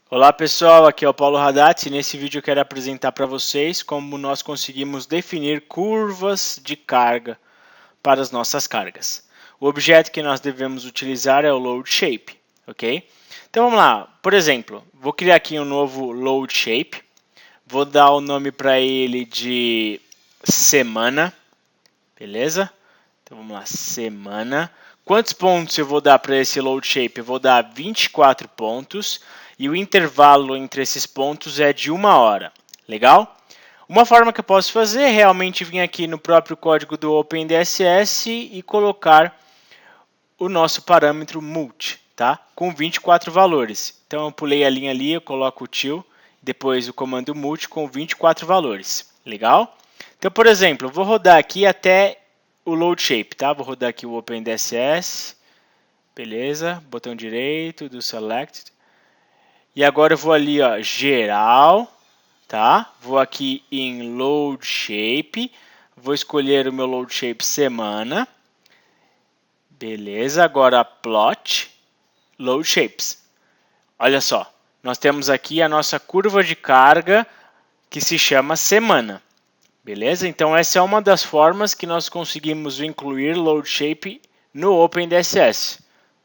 Olá pessoal, aqui é o Paulo Haddad e nesse vídeo eu quero apresentar para vocês como nós conseguimos definir curvas de carga para as nossas cargas. O objeto que nós devemos utilizar é o load shape, ok? Então vamos lá, por exemplo, vou criar aqui um novo load shape, vou dar o nome para ele de semana, beleza? Então vamos lá, semana. Quantos pontos eu vou dar para esse load shape? Eu vou dar 24 pontos e o intervalo entre esses pontos é de 1 hora. Legal? Uma forma que eu posso fazer é realmente vir aqui no próprio código do OpenDSS e colocar o nosso parâmetro multi, tá? Com 24 valores. Então eu pulei a linha ali, eu coloco o till, depois o comando multi com 24 valores. Legal? Então, por exemplo, eu vou rodar aqui até o load shape, tá? Vou rodar aqui o OpenDSS, beleza? Botão direito do select. E agora eu vou ali, ó, geral, tá? Vou aqui em load shape, vou escolher o meu load shape semana. Beleza, agora plot load shapes. Olha só, nós temos aqui a nossa curva de carga que se chama semana. Beleza? Então essa é uma das formas que nós conseguimos incluir load shape no OpenDSS,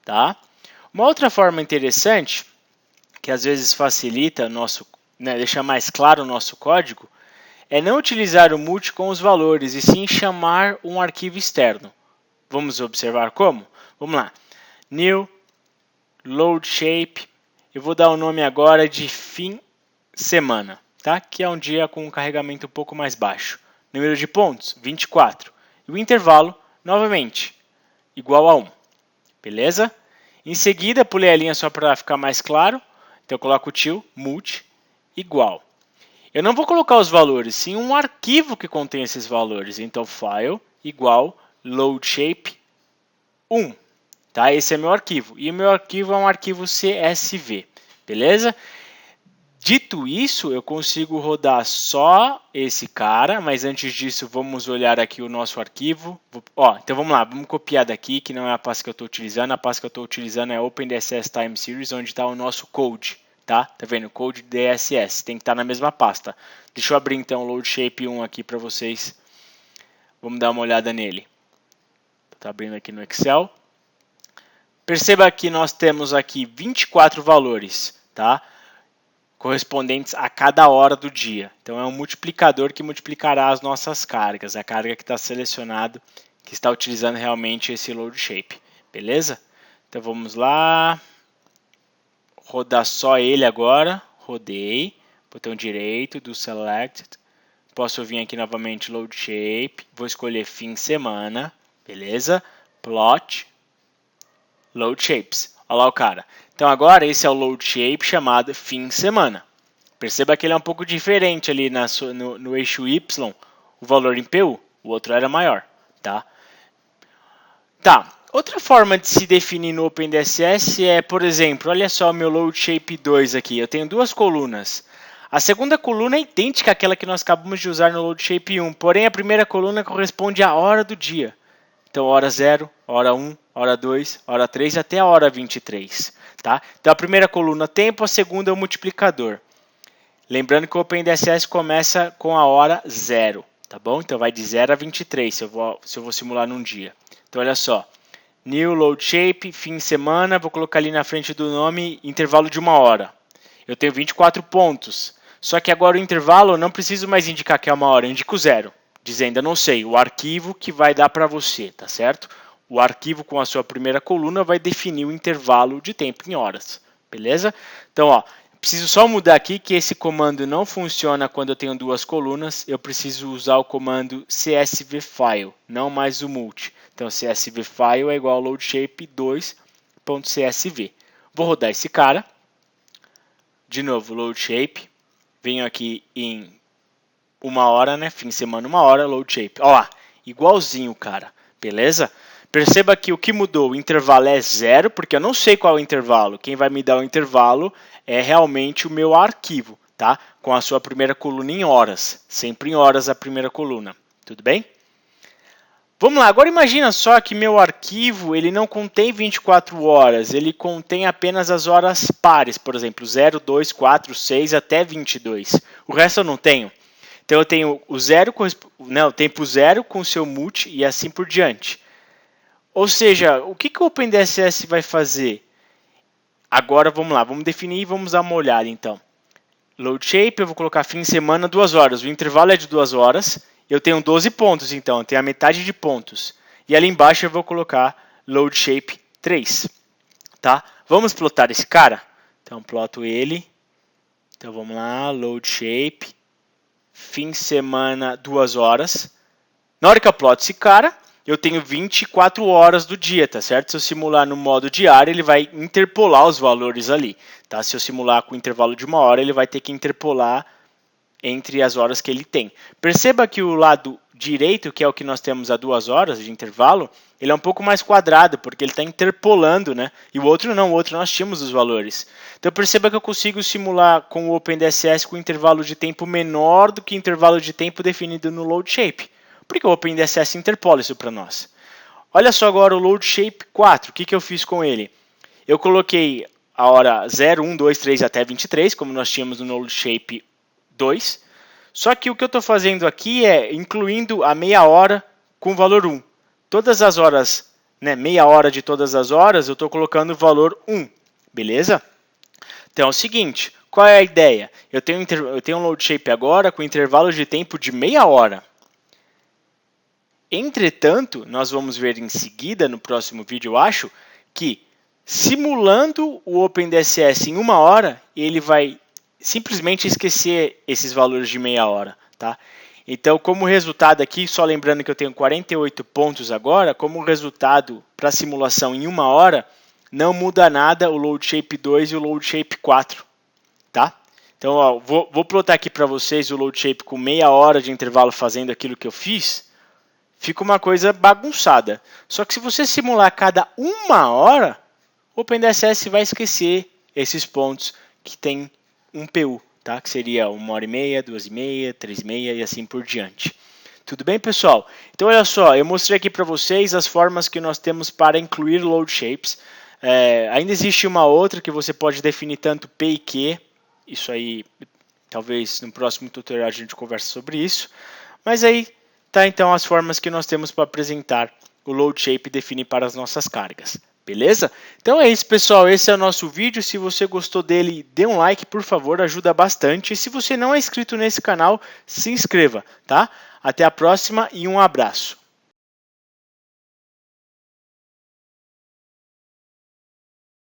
tá? Uma outra forma interessante, que às vezes facilita nosso, deixa mais claro o nosso código, é não utilizar o multi com os valores e sim chamar um arquivo externo. Vamos observar como? Vamos lá. New load shape. Eu vou dar o nome agora de fim semana, tá? Que é um dia com um carregamento um pouco mais baixo. Número de pontos, 24. E o intervalo, novamente, igual a 1. Beleza? Em seguida, pulei a linha só para ficar mais claro. Então, eu coloco o till, multi, igual. Eu não vou colocar os valores, sim um arquivo que contém esses valores. Então, file, igual, load shape 1. Tá? Esse é meu arquivo. E o meu arquivo é um arquivo CSV. Beleza? Dito isso, eu consigo rodar só esse cara, mas antes disso vamos olhar aqui o nosso arquivo. Então vamos lá, vamos copiar daqui, que não é a pasta que eu estou utilizando. A pasta que eu estou utilizando é OpenDSS Time Series, onde está o nosso code. Tá vendo? Code DSS, tem que estar na mesma pasta. Deixa eu abrir então o Load Shape 1 aqui para vocês. Vamos dar uma olhada nele. Estou abrindo aqui no Excel. Perceba que nós temos aqui 24 valores, tá? Correspondentes a cada hora do dia. Então é um multiplicador que multiplicará as nossas cargas, a carga que está selecionado, que está utilizando realmente esse load shape. Beleza? Então vamos lá. Rodar só ele agora. Rodei. Botão direito do select. Posso vir aqui novamente load shape. Vou escolher fim semana. Beleza? Plot. Load shapes. Olha lá o cara. Então agora esse é o load shape chamado fim semana. Perceba que ele é um pouco diferente ali no eixo Y, o valor em PU, o outro era maior. Tá? Outra forma de se definir no OpenDSS é, por exemplo, olha só o meu load shape 2 aqui. Eu tenho duas colunas. A segunda coluna é idêntica àquela que nós acabamos de usar no load shape 1, porém a primeira coluna corresponde à hora do dia. Então, hora 0, hora 1, hora 2, hora 3 até a hora 23. Tá? Então, a primeira coluna tempo, a segunda é o multiplicador. Lembrando que o OpenDSS começa com a hora 0. Tá bom? Então, vai de 0 a 23, se eu vou simular num dia. Então, olha só. New Load Shape, fim de semana, vou colocar ali na frente do nome intervalo de 1 hora. Eu tenho 24 pontos. Só que agora o intervalo eu não preciso mais indicar que é 1 hora, eu indico 0. Dizendo, eu não sei, o arquivo que vai dar para você, tá certo? O arquivo com a sua primeira coluna vai definir o intervalo de tempo em horas, beleza? Então, ó, preciso só mudar aqui que esse comando não funciona quando eu tenho duas colunas, eu preciso usar o comando csvfile, não mais o multi. Então, csvfile é igual ao loadshape2.csv. Vou rodar esse cara, de novo, loadshape, venho aqui em 1 hora, né? Fim de semana, 1 hora, load shape. Ó lá, igualzinho, cara. Beleza? Perceba que o que mudou, o intervalo é 0, porque eu não sei qual é o intervalo. Quem vai me dar o intervalo é realmente o meu arquivo, tá? Com a sua primeira coluna em horas. Sempre em horas a primeira coluna. Tudo bem? Vamos lá, agora imagina só que meu arquivo ele não contém 24 horas, ele contém apenas as horas pares, por exemplo, 0, 2, 4, 6 até 22. O resto eu não tenho. Então eu tenho o zero, o tempo zero com o seu multi e assim por diante. Ou seja, o que o OpenDSS vai fazer? Agora vamos lá, vamos definir e vamos dar uma olhada então. Load shape, eu vou colocar fim de semana 2 horas, o intervalo é de 2 horas. Eu tenho 12 pontos, então, eu tenho a metade de pontos. E ali embaixo eu vou colocar load shape 3. Tá? Vamos plotar esse cara? Então, ploto ele. Então, vamos lá, load shape, fim de semana 2 horas. Na hora que eu ploto esse cara, eu tenho 24 horas do dia, tá certo? Se eu simular no modo diário, ele vai interpolar os valores ali. Tá? Se eu simular com intervalo de 1 hora, ele vai ter que interpolar entre as horas que ele tem. Perceba que o lado direito, que é o que nós temos a 2 horas de intervalo, ele é um pouco mais quadrado, porque ele está interpolando, né? E o outro não, o outro nós tínhamos os valores. Então perceba que eu consigo simular com o OpenDSS com intervalo de tempo menor do que o intervalo de tempo definido no load shape. Porque o OpenDSS interpola isso para nós. Olha só agora o load shape 4, o que eu fiz com ele? Eu coloquei a hora 0, 1, 2, 3 até 23, como nós tínhamos no load shape 2. Só que o que eu estou fazendo aqui é incluindo a meia hora com o valor 1. Todas as horas, né, meia hora de todas as horas, eu estou colocando o valor 1. Beleza? Então é o seguinte, qual é a ideia? Eu tenho um load shape agora com intervalo de tempo de meia hora. Entretanto, nós vamos ver em seguida, no próximo vídeo, eu acho, que simulando o OpenDSS em 1 hora, ele vai simplesmente esquecer esses valores de meia hora, tá? Então, como resultado aqui, só lembrando que eu tenho 48 pontos agora, como resultado para a simulação em 1 hora, não muda nada o Load Shape 2 e o Load Shape 4, tá? Então, ó, vou plotar aqui para vocês o Load Shape com meia hora de intervalo fazendo aquilo que eu fiz, fica uma coisa bagunçada. Só que se você simular a cada 1 hora, o OpenDSS vai esquecer esses pontos que tem um PU, tá? Que seria 1h30, 2h30, 3h30 e assim por diante. Tudo bem, pessoal? Então, olha só, eu mostrei aqui para vocês as formas que nós temos para incluir load shapes. Ainda existe uma outra que você pode definir tanto P e Q. Isso aí, talvez no próximo tutorial a gente converse sobre isso. Mas aí tá então as formas que nós temos para apresentar o load shape e definir para as nossas cargas. Beleza? Então é isso, pessoal. Esse é o nosso vídeo. Se você gostou dele, dê um like, por favor, ajuda bastante. E se você não é inscrito nesse canal, se inscreva, tá? Até a próxima e um abraço.